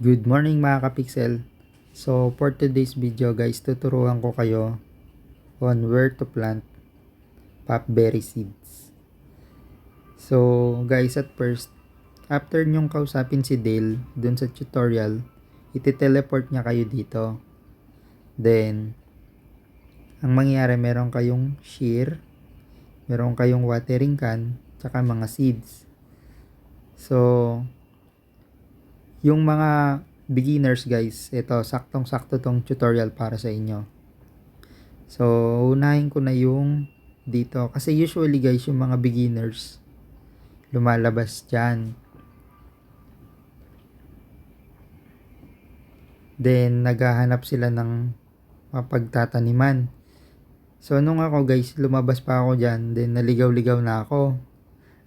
Good morning mga kapixel. So for today's video guys, tuturuan ko kayo on where to plant popberry seeds. So guys, at first, after nyong kausapin si Dale dun sa tutorial, iti-teleport niya kayo dito. Then, ang mangyayari, meron kayong shear, meron kayong watering can, tsaka mga seeds. So, yung mga beginners guys, ito saktong-sakto tong tutorial para sa inyo. So, unahin ko na yung dito. Kasi usually guys, yung mga beginners, lumalabas dyan. Then, naghahanap sila ng mapagtataniman. So, nung ako guys, lumabas pa ako dyan. Then, naligaw-ligaw na ako.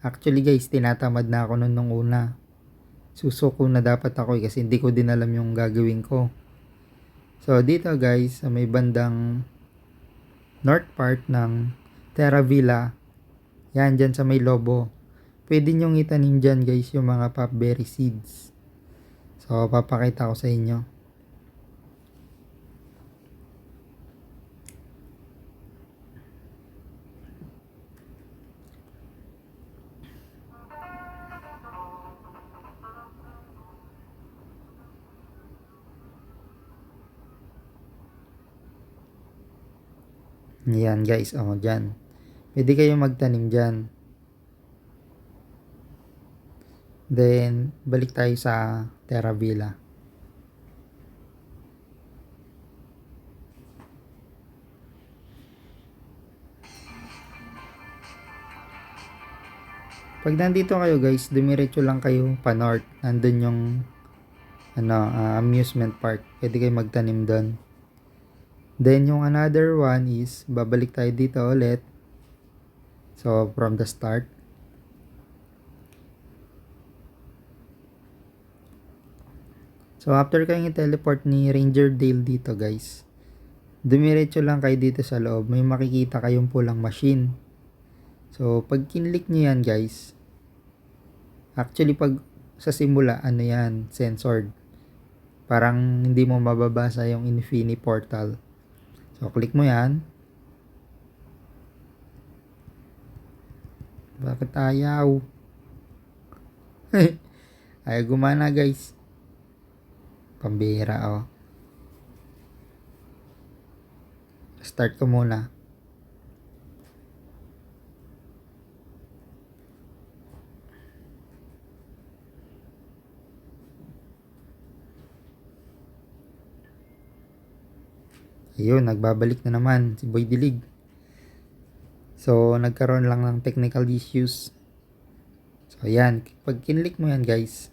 Actually guys, tinatamad na ako nung una. Susuko na dapat ako kasi hindi ko din alam yung gagawin ko. So, dito guys, sa may bandang north part ng Terra Villa, yan, dyan sa may lobo, pwede nyong itanim dyan guys yung mga popberry seeds. So, papakita ko sa inyo. Yan guys, dyan. Pwede kayong magtanim dyan. Then, balik tayo sa Terra Villa. Pag nandito kayo guys, dumiretso lang kayo pa north. Nandun yung amusement park. Pwede kayo magtanim doon. Then yung another one is babalik tayo dito ulit. So from the start. So after kayong i-teleport ni Ranger Dale dito guys, dumiretso lang kayo dito sa loob. May makikita kayong pulang machine. So pag kinlik nyo yan guys, actually pag sa simula yan, censored. Parang hindi mo mababasa yung Infinity Portal. So click mo yan. Bakit ayaw? Ayaw gumana guys. Pambihira Start ko muna. Ayun, nagbabalik na naman si Boy Dilig. So, nagkaroon lang ng technical issues. So, ayan. Pag kinlik mo yan guys,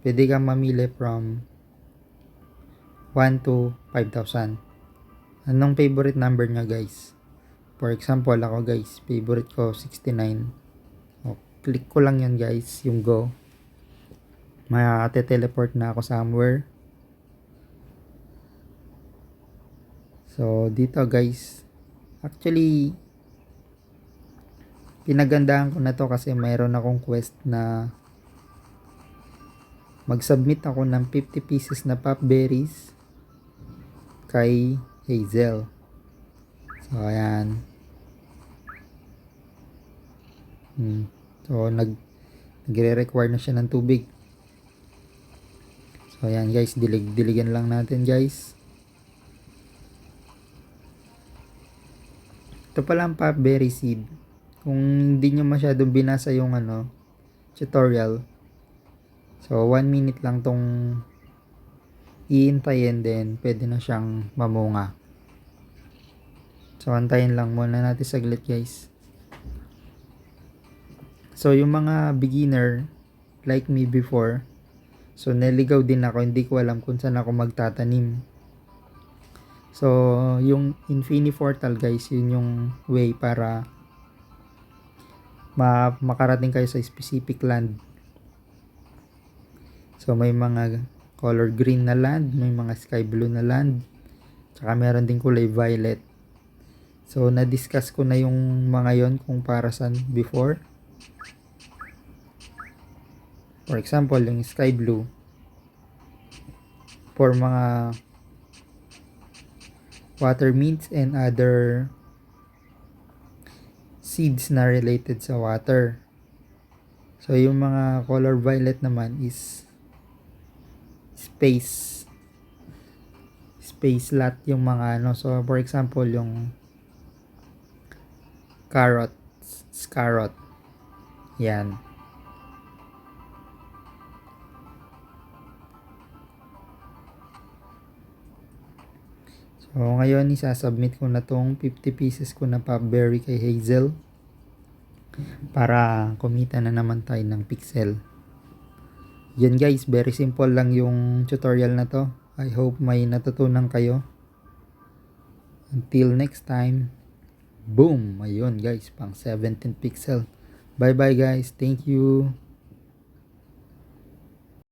pwede kang mamili from 1 to 5,000. Anong favorite number nyo guys? For example, ako guys, favorite ko 69. Click ko lang yan guys, yung go. Mate-teleport na ako somewhere. So, dito guys, actually, pinagandahan ko na to kasi mayroon akong quest na mag-submit ako ng 50 pieces na popberries kay Hazel. So, ayan. So, nagre-require na siya ng tubig. So, ayan guys, diligan lang natin guys. Ito pala ang popberry seed. Kung hindi nyo masyadong binasa yung tutorial. So 1 minute lang tong iintayin, then pwede na siyang mamunga. So antayin lang muna natin saglit guys. So yung mga beginner like me before, so naligaw din ako, hindi ko alam kung saan ako magtatanim. So, yung Infinity Portal guys, yun yung way para makarating kayo sa specific land. So, may mga color green na land, may mga sky blue na land, tsaka meron din kulay violet. So, na-discuss ko na yung mga yon kung para saan before. For example, yung sky blue. for mga water mints and other seeds na related sa water. So yung mga color violet naman is space lot yung mga ano. So for example yung carrot, yan. So ngayon isasubmit ko na tong 50 pieces ko na Popberry kay Hazel para kumita na naman tayo ng pixel. Yan guys, very simple lang yung tutorial na to. I hope may natutunan kayo. Until next time. Boom! Ayun guys, pang 17 pixel. Bye bye guys. Thank you.